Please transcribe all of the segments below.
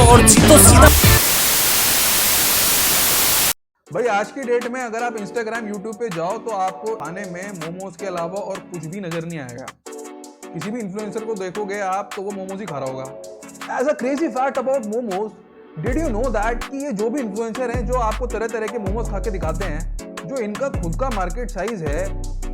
और जीतो सीधा। भाई आज की डेट में अगर आप इंस्टाग्राम यूट्यूब पे जाओ तो आपको खाने में मोमोज के अलावा और कुछ भी नजर नहीं आएगा। किसी भी इन्फ्लुएंसर को देखोगे आप तो वो मोमोज ही खा रहा होगा। As a crazy fact about momos, did you know that कि ये जो भी इन्फ्लुएंसर हैं जो आपको तरह तरह के मोमोज खा के दिखाते हैं, जो इनका खुद का मार्केट साइज है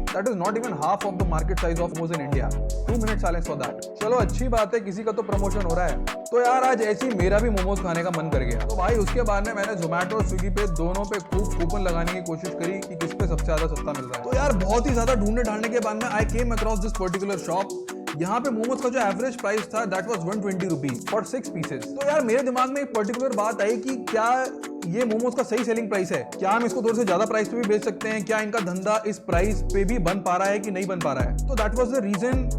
that is not even half of the market size of momos in India. 2 minute silence for that. चलो अच्छी बात है, किसी का तो प्रमोशन हो रहा है। तो यार आज ऐसे ही मेरा भी मोमोज खाने का मन कर गया। तो भाई उसके बाद में मैंने जोमेटो और स्विगी पे दोनों पे खूब कूपन लगाने की कोशिश करी कि किस पे सबसे ज्यादा सस्ता मिल रहा है। तो यार बहुत ही ज्यादा ढूंढने ढांडने के बाद में I came across this particular shop. यहाँ पे मोमोज का जो एवरेज प्राइस था that was 120 rupees for 6 pieces. तो यार मेरे दिमाग में एक पर्टिकुलर बात आई कि क्या ये मोमोज का सही सेलिंग प्राइस है? क्या हम इसको थोड़े से ज्यादा प्राइस पे भी बेच सकते हैं? क्या इनका धंधा इस प्राइस पे भी बन पा रहा है कि नहीं बन पा रहा है? तो that was the reason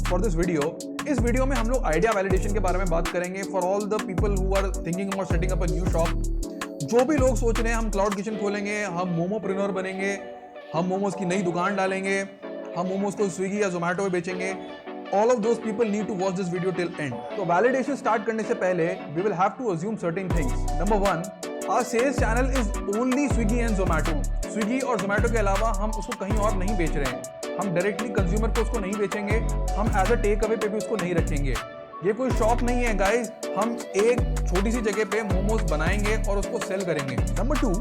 for this video. इस वीडियो में हम लोग आइडिया वैलिडेशन के बारे में बात करेंगे for all the people who are thinking about setting up a new shop. जो भी लोग सोच रहे हैं हम क्लाउड किचन खोलेंगे, हम मोमोप्रेन्योर बनेंगे, हम मोमोज की नई दुकान डालेंगे, हम मोमोज को स्विगी या जोमेटो पे बेचेंगे, all of those people need to watch this video till end. तो validation start करने से पहले we will have to assume certain things. Number 1, our sales channel is only Swiggy and Zomato. Swiggy और Zomato के अलावा हम उसको कहीं और नहीं बेच रहे हैं। हम डायरेक्टली कंज्यूमर को उसको नहीं बेचेंगे, हम एज अ टेक अवे पे भी उसको नहीं रखेंगे। ये कोई शॉप नहीं है गाइस, हम एक छोटी सी जगह पे मोमोज बनाएंगे और उसको सेल करेंगे। Number 2,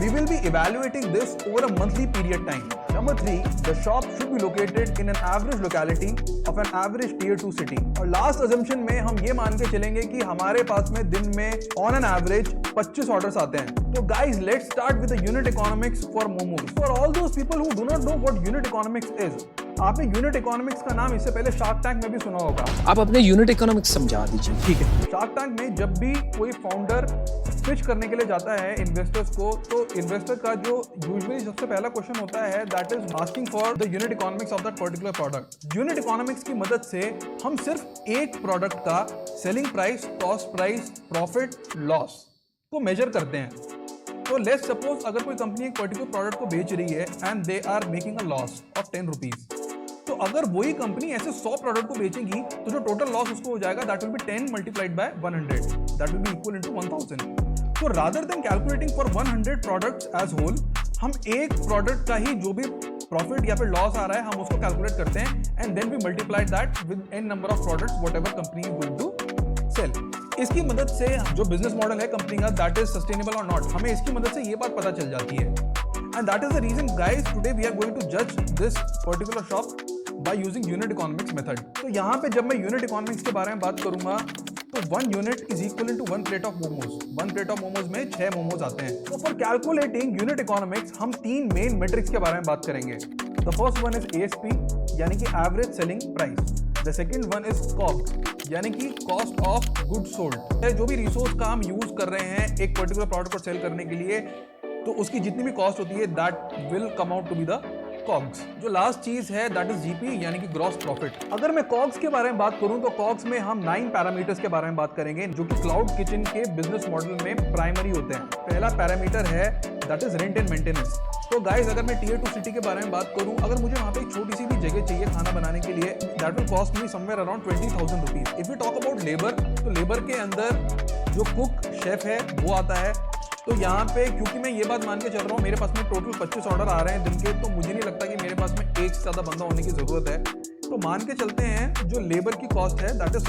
we will be evaluating this over a monthly period time. Number 3, the shop should be located in an average locality of an average tier 2 city. और last assumption में हम ये मान के चलेंगे कि हमारे पास में दिन में on an average 25 ऑर्डर्स आते हैं। तो guys, let's start with the unit economics for momos. For all those people who do not know what unit economics is, आपने यूनिट इकोनॉमिक्स का नाम इससे पहले शार्क टैंक में भी सुना होगा। आप अपने यूनिट इकोनॉमिक्स समझा दीजिए। ठीक है। शार्क टैंक में जब भी कोई फाउंडर पिच करने के लिए जाता है इन्वेस्टर्स को, तो इन्वेस्टर का जो यूजुअली सबसे पहला क्वेश्चन होता है that is asking for the unit economics of that particular product. Unit economics की मदद से हम सिर्फ एक प्रोडक्ट का selling price, cost price, profit, loss को मेजर करते हैं। तो लेट्स सपोज अगर कोई कंपनी एक पर्टिकुलर प्रोडक्ट को बेच रही है and they are making a loss of 10 rupees, तो अगर वही कंपनी ऐसे 100 प्रोडक्ट को बेचेगी तो जो टोटल लॉस उसको हो जाएगा that will be 10 multiplied by 100, that will be equal into 1000। तो rather than calculating for 100 products as whole, हम एक प्रोडक्ट का ही जो भी प्रॉफिट या फिर लॉस आ रहा है हम उसको कैलकुलेट करते हैं and then we multiply that with n number of products whatever company is going to sell. इसकी मदद से जो बिजनेस मॉडल है कंपनी का दैट इज सस्टेनेबल और नॉट, हमें इसकी मदद से ये बात पता चल जाती है। And that is the reason guys today we are going to जज this particular shop by using unit economics method. तो यहाँ पे जब मैं यूनिट इकोनॉमिक्स के बारे में बात करूंगा तो 1 unit is equal to 1 plate of momos. 1 plate of momos में 6 मोमोज आते हैं। तो फॉर कैलकुलेटिंग यूनिट इकोनॉमिक्स हम 3 मेन मेट्रिक्स के बारे में बात करेंगे। The first one is ASP यानी कि average selling price. The second one is COGS यानी कि कॉस्ट ऑफ गुड सोल्ड। जो भी रिसोर्स का हम यूज कर रहे हैं एक पर्टिकुलर प्रोडक्ट को सेल करने के लिए, तो उसकी जितनी भी कॉस्ट होती है that will come out to be the COGS। जो लास्ट चीज है दैट इज GP यानी कि ग्रॉस प्रॉफिट। अगर मैं COGS के बारे में बात करूं तो COGS में हम 9 पैरामीटर्स के बारे में बात करेंगे जो कि क्लाउड किचन के बिजनेस मॉडल में प्राइमरी होते हैं। पहला पैरामीटर है that is rent and maintenance. तो गाइस अगर मैं टियर 2 सिटी के बारे में बात करूं, अगर मुझे वहां पे एक छोटी सी भी जगह चाहिए खाना बनाने के लिए, that will cost me somewhere around 20,000 rupees. If you talk about labour, तो लेबर के अंदर जो कुक शेफ है वो आता है। तो यहाँ पे क्योंकि मैं ये बात मान के चल रहा हूँ मेरे पास में टोटल 25 ऑर्डर आ रहे हैं दिन के, तो मुझे नहीं लगता कि मेरे पास में एक से ज़्यादा बंदा होने की ज़रूरत है। तो मान के चलते हैं जो लेबर की कॉस्ट है दैट इज